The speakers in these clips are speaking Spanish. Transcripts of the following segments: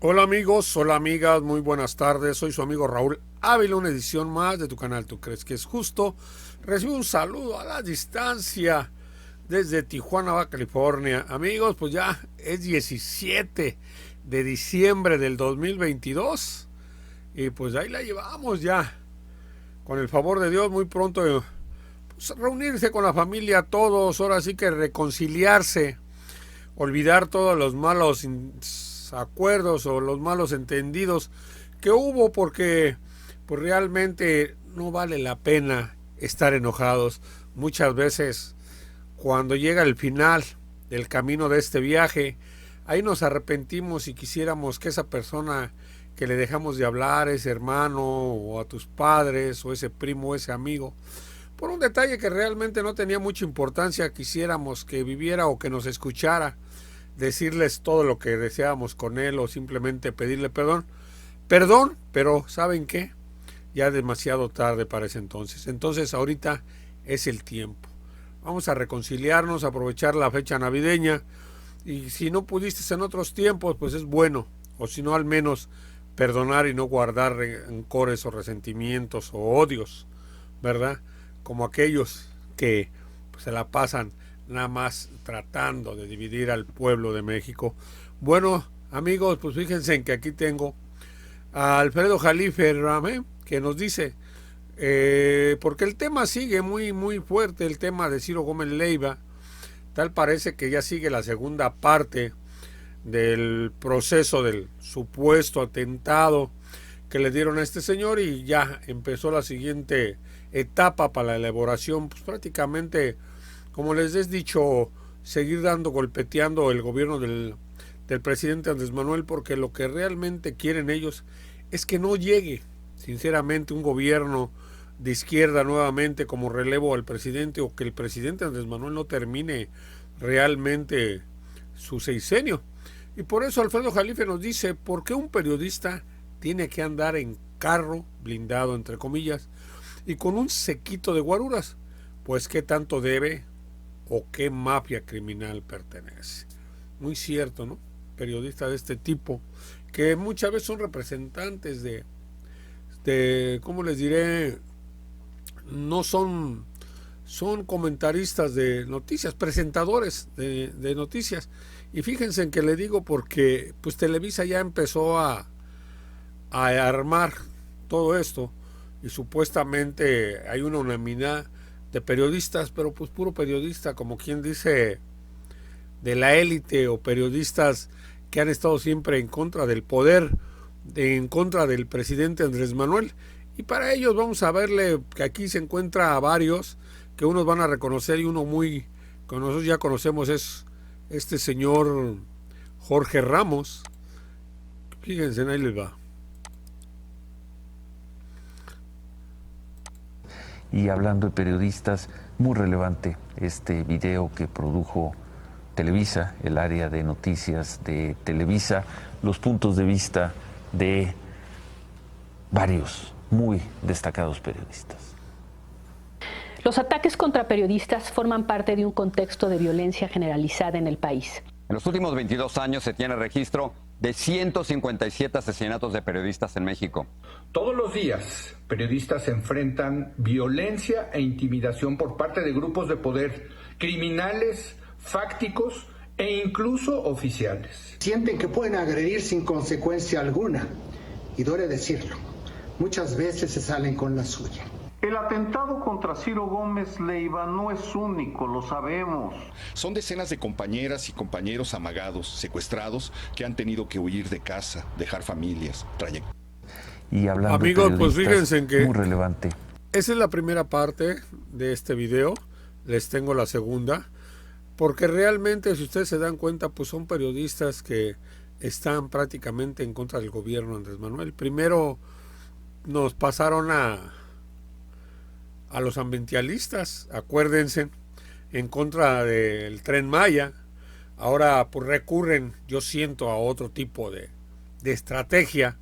Hola amigos, hola amigas, muy buenas tardes. Soy su amigo Raúl Ávila, una edición más de tu canal ¿Tú crees que es justo? Recibo un saludo a la distancia desde Tijuana, Baja California. Amigos, pues ya es 17 de diciembre del 2022 y pues ahí la llevamos ya. Con el favor de Dios, muy pronto pues, reunirse con la familia todos, ahora sí que reconciliarse, olvidar todos los malos acuerdos o los malos entendidos que hubo, porque pues realmente no vale la pena estar enojados. Muchas veces cuando llega el final del camino de este viaje, ahí nos arrepentimos y quisiéramos que esa persona que le dejamos de hablar, ese hermano o a tus padres o ese primo o ese amigo, por un detalle que realmente no tenía mucha importancia, quisiéramos que viviera o que nos escuchara, decirles todo lo que deseábamos con él o simplemente pedirle perdón, pero ¿saben qué? Ya demasiado tarde para ese entonces. Entonces ahorita es el tiempo. Vamos a reconciliarnos, a aprovechar la fecha navideña, y si no pudiste en otros tiempos, pues es bueno, o si no al menos perdonar y no guardar rencores o resentimientos o odios, ¿verdad? Como aquellos que pues, se la pasan nada más tratando de dividir al pueblo de México. Bueno, amigos, pues fíjense en que aquí tengo a Alfredo Jalife Rame, que nos dice, porque el tema sigue muy fuerte, el tema de Ciro Gómez Leiva, tal parece que ya sigue la segunda parte del proceso del supuesto atentado que le dieron a este señor, y ya empezó la siguiente etapa para la elaboración, pues prácticamente, como les he dicho, seguir golpeteando el gobierno del presidente Andrés Manuel, porque lo que realmente quieren ellos es que no llegue, sinceramente, un gobierno de izquierda nuevamente como relevo al presidente, o que el presidente Andrés Manuel no termine realmente su sexenio. Y por eso Alfredo Jalife nos dice, ¿por qué un periodista tiene que andar en carro blindado, entre comillas, y con un séquito de guaruras? Pues qué tanto debe o qué mafia criminal pertenece. Muy cierto, ¿no? Periodistas de este tipo, que muchas veces son representantes ¿cómo les diré? No son comentaristas de noticias, presentadores de noticias. Y fíjense en que le digo porque pues Televisa ya empezó a armar todo esto, y supuestamente hay una unanimidad de periodistas, pero pues puro periodista, como quien dice, de la élite, o periodistas que han estado siempre en contra del poder, en contra del presidente Andrés Manuel. Y para ellos vamos a verle que aquí se encuentra a varios que unos van a reconocer, y uno muy que nosotros ya conocemos es este señor Jorge Ramos. Fíjense, ahí les va. Y hablando de periodistas, muy relevante este video que produjo Televisa, el área de noticias de Televisa, los puntos de vista de varios muy destacados periodistas. Los ataques contra periodistas forman parte de un contexto de violencia generalizada en el país. En los últimos 22 años se tiene registro de 157 asesinatos de periodistas en México. Todos los días, periodistas enfrentan violencia e intimidación por parte de grupos de poder, criminales, fácticos e incluso oficiales. Sienten que pueden agredir sin consecuencia alguna, y duele decirlo, muchas veces se salen con la suya. El atentado contra Ciro Gómez Leiva no es único, lo sabemos. Son decenas de compañeras y compañeros amagados, secuestrados, que han tenido que huir de casa, dejar familias, trayectorias. Y hablando amigos, de pues fíjense en que muy relevante. Esa es la primera parte de este video. Les tengo la segunda, porque realmente, si ustedes se dan cuenta, pues son periodistas que están prácticamente en contra del gobierno de Andrés Manuel. Primero nos pasaron a los ambientalistas, acuérdense, en contra del Tren Maya. Ahora pues recurren, yo siento, a otro tipo de estrategia,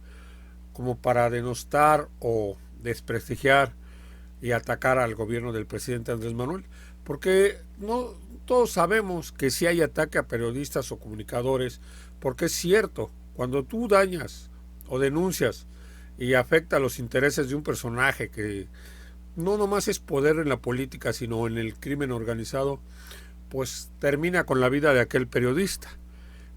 como para denostar o desprestigiar y atacar al gobierno del presidente Andrés Manuel, porque no todos sabemos que si hay ataque a periodistas o comunicadores, porque es cierto, Cuando tú dañas o denuncias y afecta los intereses de un personaje que no nomás es poder en la política, sino en el crimen organizado, pues termina con la vida de aquel periodista.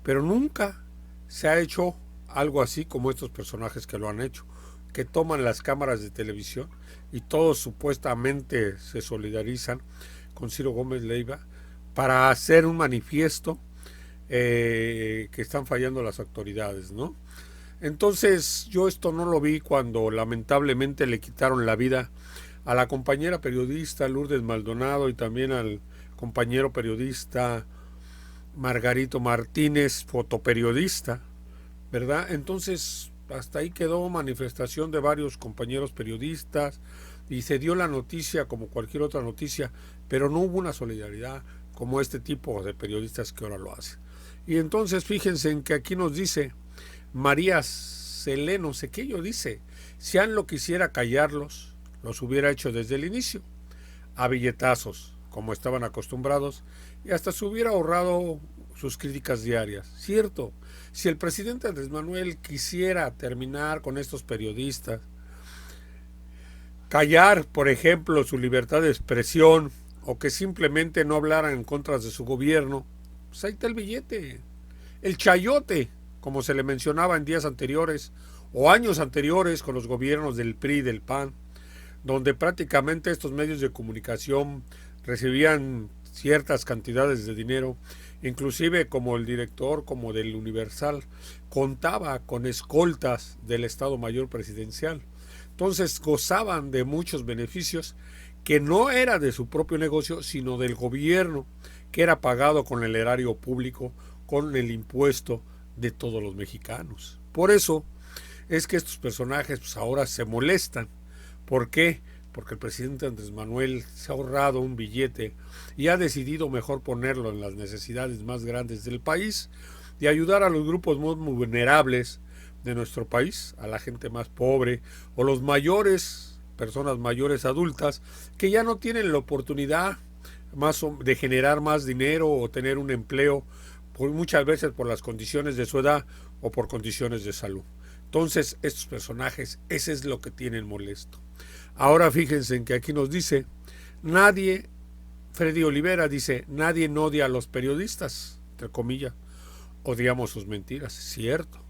Pero nunca se ha hecho algo así como estos personajes que lo han hecho, que toman las cámaras de televisión y todos supuestamente se solidarizan con Ciro Gómez Leiva para hacer un manifiesto que están fallando las autoridades, ¿no? Entonces yo esto no lo vi cuando lamentablemente le quitaron la vida a la compañera periodista Lourdes Maldonado y también al compañero periodista Margarito Martínez, fotoperiodista, ¿verdad? Entonces hasta ahí quedó manifestación de varios compañeros periodistas y se dio la noticia como cualquier otra noticia, pero no hubo una solidaridad como este tipo de periodistas que ahora lo hacen. Y entonces fíjense en que aquí nos dice María Seleno Sequeño, dice, si ANLO quisiera callarlos, los hubiera hecho desde el inicio, a billetazos, como estaban acostumbrados, y hasta se hubiera ahorrado sus críticas diarias. Cierto, si el presidente Andrés Manuel quisiera terminar con estos periodistas, callar, por ejemplo, su libertad de expresión, o que simplemente no hablaran en contra de su gobierno, pues ahí está el billete, el chayote, como se le mencionaba en días anteriores o años anteriores con los gobiernos del PRI y del PAN, donde prácticamente estos medios de comunicación recibían ciertas cantidades de dinero, inclusive como el director, como del Universal, contaba con escoltas del Estado Mayor Presidencial. Entonces gozaban de muchos beneficios que no era de su propio negocio, sino del gobierno, que era pagado con el erario público, con el impuesto de todos los mexicanos. Por eso es que estos personajes pues ahora se molestan. ¿Por qué? Porque el presidente Andrés Manuel se ha ahorrado un billete y ha decidido mejor ponerlo en las necesidades más grandes del país y ayudar a los grupos más vulnerables de nuestro país, a la gente más pobre o los mayores, personas mayores adultas que ya no tienen la oportunidad más de generar más dinero o tener un empleo, muchas veces por las condiciones de su edad o por condiciones de salud. Entonces estos personajes, ese es lo que tienen molesto. Ahora fíjense en que aquí nos dice, Freddy Olivera dice, nadie no odia a los periodistas, entre comillas, odiamos sus mentiras. Cierto,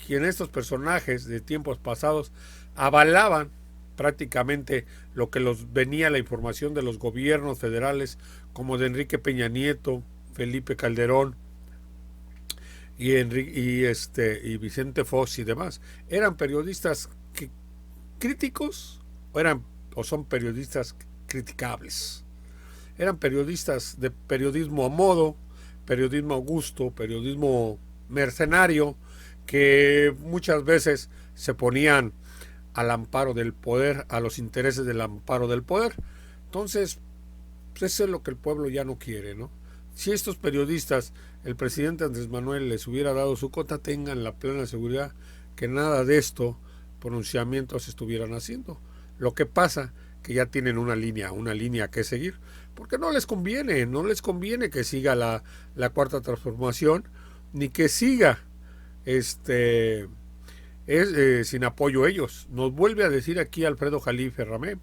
quien estos personajes de tiempos pasados avalaban prácticamente lo que venía la información de los gobiernos federales, como de Enrique Peña Nieto, Felipe Calderón y Vicente Fox y demás. Eran periodistas críticos o son periodistas criticables. Eran periodistas de periodismo a modo, periodismo a gusto, periodismo mercenario, que muchas veces se ponían al amparo del poder, a los intereses del amparo del poder. Entonces, pues eso es lo que el pueblo ya no quiere, ¿no? Si estos periodistas, el presidente Andrés Manuel les hubiera dado su cota, tengan la plena seguridad que nada de esto, pronunciamientos estuvieran haciendo. Lo que pasa que ya tienen una línea que seguir, porque no les conviene que siga la cuarta transformación, ni que siga sin apoyo ellos. Nos vuelve a decir aquí Alfredo Jalife Ramé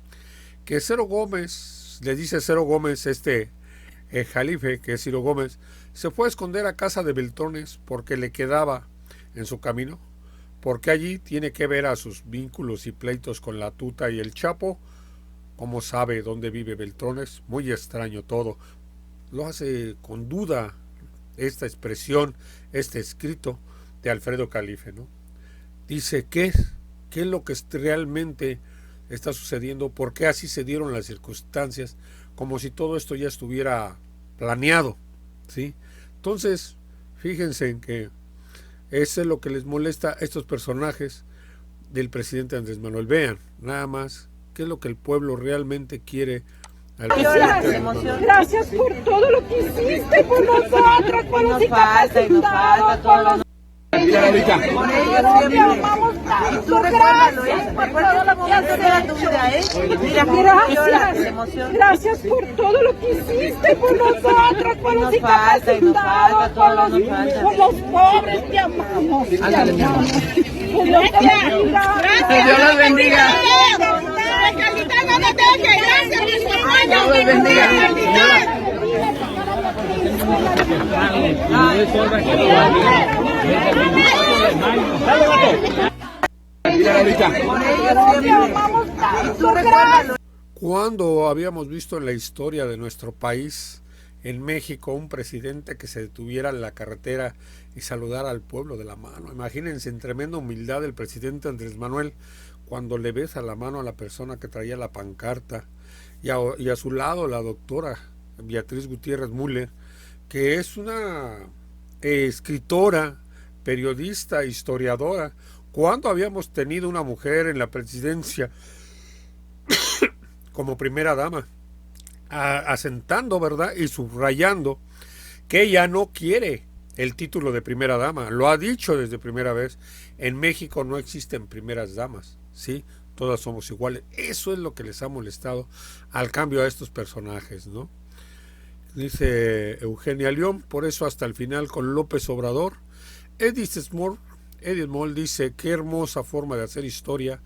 que Ciro Gómez, le dice Ciro Gómez, Jalife, que es Ciro Gómez, se fue a esconder a casa de Beltrones porque le quedaba en su camino, porque allí tiene que ver a sus vínculos y pleitos con la Tuta y el Chapo. ¿Cómo sabe dónde vive Beltrones? Muy extraño todo. Lo hace con duda esta expresión, este escrito de Alfredo Jalife, ¿no? Dice, ¿qué es lo que realmente está sucediendo? ¿Por qué así se dieron las circunstancias? Como si todo esto ya estuviera planeado, ¿sí? Entonces, fíjense en que eso es lo que les molesta a estos personajes del presidente Andrés Manuel. Vean, nada más, qué es lo que el pueblo realmente quiere. Gracias por todo lo que hiciste por nosotros, por los discapacitados, por los... Te amamos tanto. Gracias por todo lo que has hecho. Gracias por todo lo que hiciste por nosotros, por los discapacitados, por los pobres. Te amamos. Te amamos. Que Dios te bendiga. Que Dios los bendiga. Dios los bendiga. ¿Cuándo habíamos visto en la historia de nuestro país, en México, un presidente que se detuviera en la carretera y saludara al pueblo de la mano? Imagínense, en tremenda humildad, el presidente Andrés Manuel, cuando le besa la mano a la persona que traía la pancarta, y a su lado la doctora Beatriz Gutiérrez Müller, que es una escritora, periodista, historiadora. ¿Cuándo habíamos tenido una mujer en la presidencia como primera dama? Asentando, ¿verdad? Y subrayando que ella no quiere el título de primera dama. Lo ha dicho desde primera vez. En México no existen primeras damas, ¿sí? Todas somos iguales. Eso es lo que les ha molestado al cambio a estos personajes, ¿no? Dice Eugenia León, por eso hasta el final con López Obrador. Edith Moll dice, qué hermosa forma de hacer historia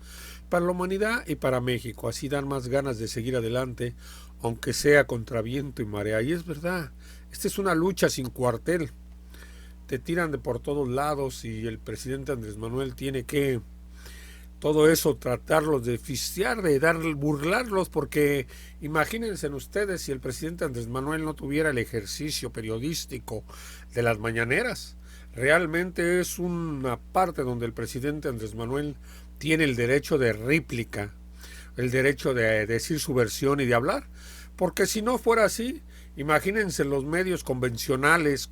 para la humanidad y para México. Así dan más ganas de seguir adelante, aunque sea contra viento y marea. Y es verdad, esta es una lucha sin cuartel. Te tiran de por todos lados y el presidente Andrés Manuel tiene que todo eso tratarlos de fisciar, de burlarlos, porque imagínense ustedes si el presidente Andrés Manuel no tuviera el ejercicio periodístico de las mañaneras. Realmente es una parte donde el presidente Andrés Manuel tiene el derecho de réplica, el derecho de decir su versión y de hablar, porque si no fuera así, imagínense los medios convencionales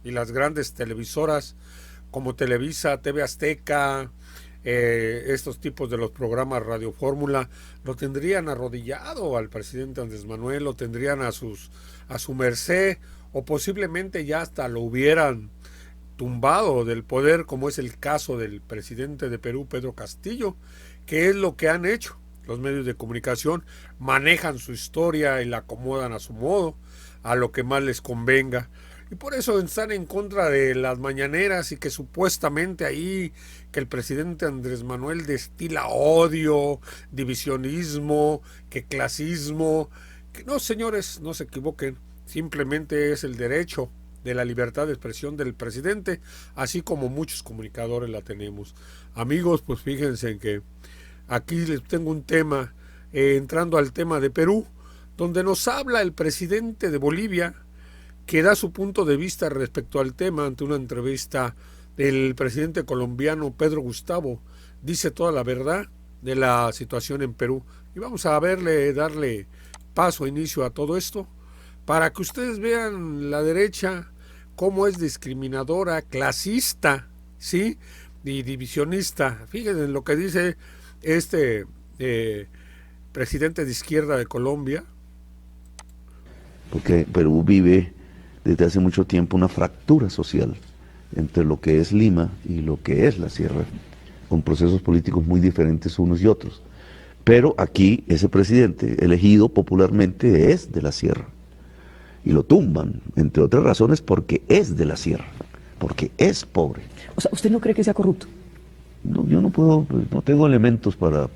y las grandes televisoras como Televisa, TV Azteca, estos tipos de los programas Radio Fórmula, lo tendrían arrodillado al presidente Andrés Manuel, lo tendrían a su merced, o posiblemente ya hasta lo hubieran tumbado del poder, como es el caso del presidente de Perú, Pedro Castillo, que es lo que han hecho. Los medios de comunicación manejan su historia y la acomodan a su modo, a lo que más les convenga. Y por eso están en contra de las mañaneras y que supuestamente ahí que el presidente Andrés Manuel destila odio, divisionismo, que clasismo. Que no, señores, no se equivoquen, simplemente es el derecho de la libertad de expresión del presidente, así como muchos comunicadores la tenemos. Amigos, pues fíjense en que aquí les tengo un tema, entrando al tema de Perú, donde nos habla el presidente de Bolivia, que da su punto de vista respecto al tema ante una entrevista del presidente colombiano Pedro Gustavo. Dice toda la verdad de la situación en Perú. Y vamos a darle paso, inicio a todo esto, para que ustedes vean la derecha cómo es discriminadora, clasista, ¿sí? Y divisionista. Fíjense en lo que dice este presidente de izquierda de Colombia. Porque Perú vive desde hace mucho tiempo una fractura social entre lo que es Lima y lo que es la sierra, con procesos políticos muy diferentes unos y otros. Pero aquí ese presidente elegido popularmente es de la sierra y lo tumban, entre otras razones, porque es de la sierra, porque es pobre. O sea, ¿usted no cree que sea corrupto? No, yo no puedo, no tengo elementos para...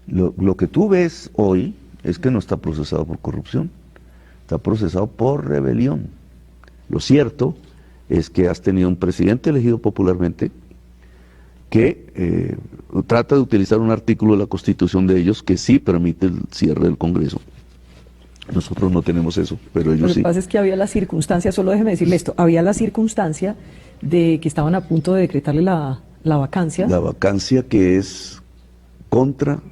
Lo que tú ves hoy es que no está procesado por corrupción, está procesado por rebelión. Lo cierto es que has tenido un presidente elegido popularmente que trata de utilizar un artículo de la Constitución de ellos que sí permite el cierre del Congreso. Nosotros no tenemos eso, pero ellos sí. Lo que pasa es que había la circunstancia, solo déjeme decirle esto, había la circunstancia de que estaban a punto de decretarle la vacancia. La vacancia que es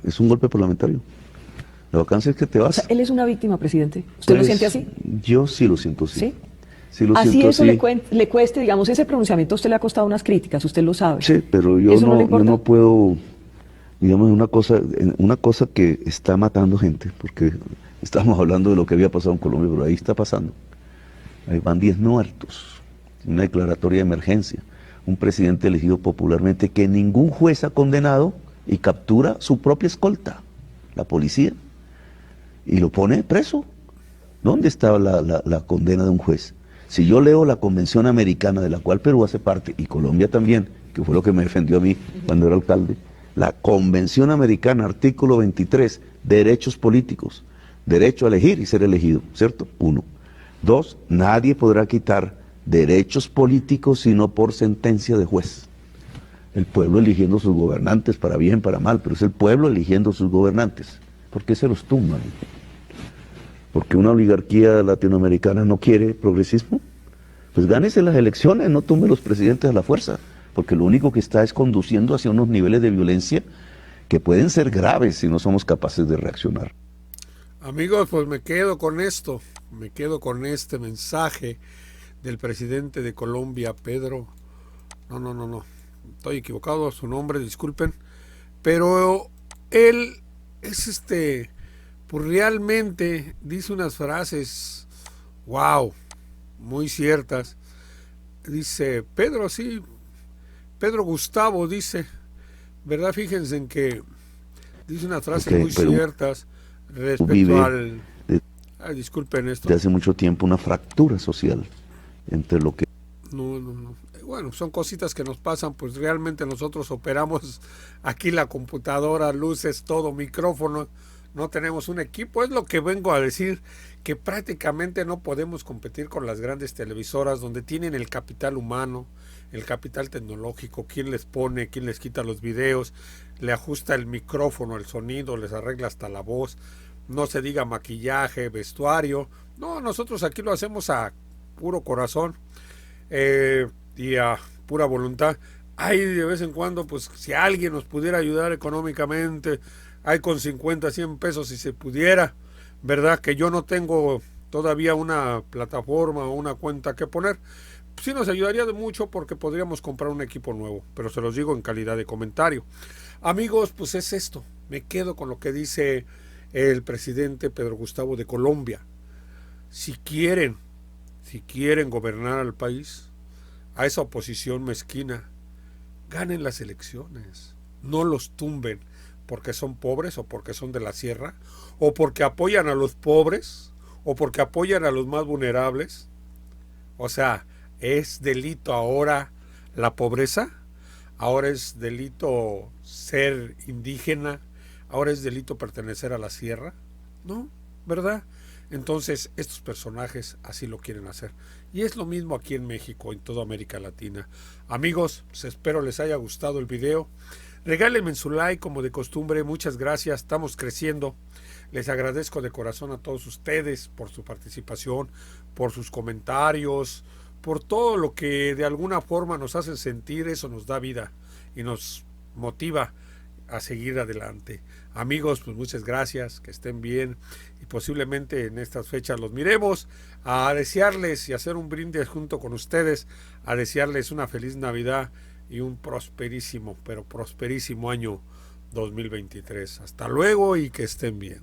es un golpe parlamentario. La vacancia es que te vas. O sea, él es una víctima, presidente. ¿Usted pues, lo siente así? Yo sí lo siento así. ¿Sí? Sí lo así siento eso así. le cueste, digamos, ese pronunciamiento a usted le ha costado unas críticas, usted lo sabe. Sí, pero yo no puedo, digamos, una cosa que está matando gente, porque estamos hablando de lo que había pasado en Colombia, pero ahí está pasando. Ahí van 10 muertos, una declaratoria de emergencia. un presidente elegido popularmente que ningún juez ha condenado y captura su propia escolta, la policía, y lo pone preso. ¿Dónde está la condena de un juez? Si yo leo la Convención Americana, de la cual Perú hace parte, y Colombia también, que fue lo que me defendió a mí cuando era alcalde, la Convención Americana, artículo 23, derechos políticos, derecho a elegir y ser elegido, ¿cierto? 1. 2, nadie podrá quitar derechos políticos sino por sentencia de juez. El pueblo eligiendo sus gobernantes, para bien, para mal, pero es el pueblo eligiendo sus gobernantes. ¿Por qué se los tumban? ¿Porque una oligarquía latinoamericana no quiere progresismo? Pues gánese las elecciones, no tumbe los presidentes a la fuerza, porque lo único que está es conduciendo hacia unos niveles de violencia que pueden ser graves si no somos capaces de reaccionar. Amigos, pues me quedo con esto, me quedo con este mensaje del presidente de Colombia, Pedro, no, estoy equivocado, su nombre, disculpen, pero él es pues realmente dice unas frases, wow, muy ciertas. Dice Pedro, sí, Pedro Gustavo dice, ¿verdad? Fíjense en que dice unas frases muy ciertas respecto al... disculpen esto. De hace mucho tiempo una fractura social entre lo que... No. Bueno, son cositas que nos pasan, pues realmente nosotros operamos aquí la computadora, luces, todo, micrófono, no tenemos un equipo. Es lo que vengo a decir, que prácticamente no podemos competir con las grandes televisoras donde tienen el capital humano, el capital tecnológico, quién les pone, quién les quita los videos, le ajusta el micrófono, el sonido, les arregla hasta la voz, no se diga maquillaje, vestuario. No, nosotros aquí lo hacemos a puro corazón y a pura voluntad. Hay de vez en cuando, pues si alguien nos pudiera ayudar económicamente, hay con 50, 100 pesos si se pudiera, ¿verdad? Que yo no tengo todavía una plataforma o una cuenta que poner. Sí nos ayudaría de mucho porque podríamos comprar un equipo nuevo, pero se los digo en calidad de comentario. Amigos, pues es esto. Me quedo con lo que dice el presidente Pedro Gustavo de Colombia. Si quieren gobernar al país, a esa oposición mezquina, ganen las elecciones, no los tumben porque son pobres o porque son de la sierra o porque apoyan a los pobres o porque apoyan a los más vulnerables. O sea, ¿es delito ahora la pobreza? ¿Ahora es delito ser indígena? ¿Ahora es delito pertenecer a la sierra? No, ¿verdad? Entonces estos personajes así lo quieren hacer. Y es lo mismo aquí en México, en toda América Latina. Amigos, pues espero les haya gustado el video. Regálenme su like como de costumbre. Muchas gracias, estamos creciendo. Les agradezco de corazón a todos ustedes por su participación, por sus comentarios, por todo lo que de alguna forma nos hace sentir. Eso nos da vida y nos motiva a seguir adelante. Amigos, pues muchas gracias, que estén bien y posiblemente en estas fechas los miremos, a desearles y hacer un brindis junto con ustedes, a desearles una feliz Navidad y un prosperísimo, pero prosperísimo año 2023. Hasta luego y que estén bien.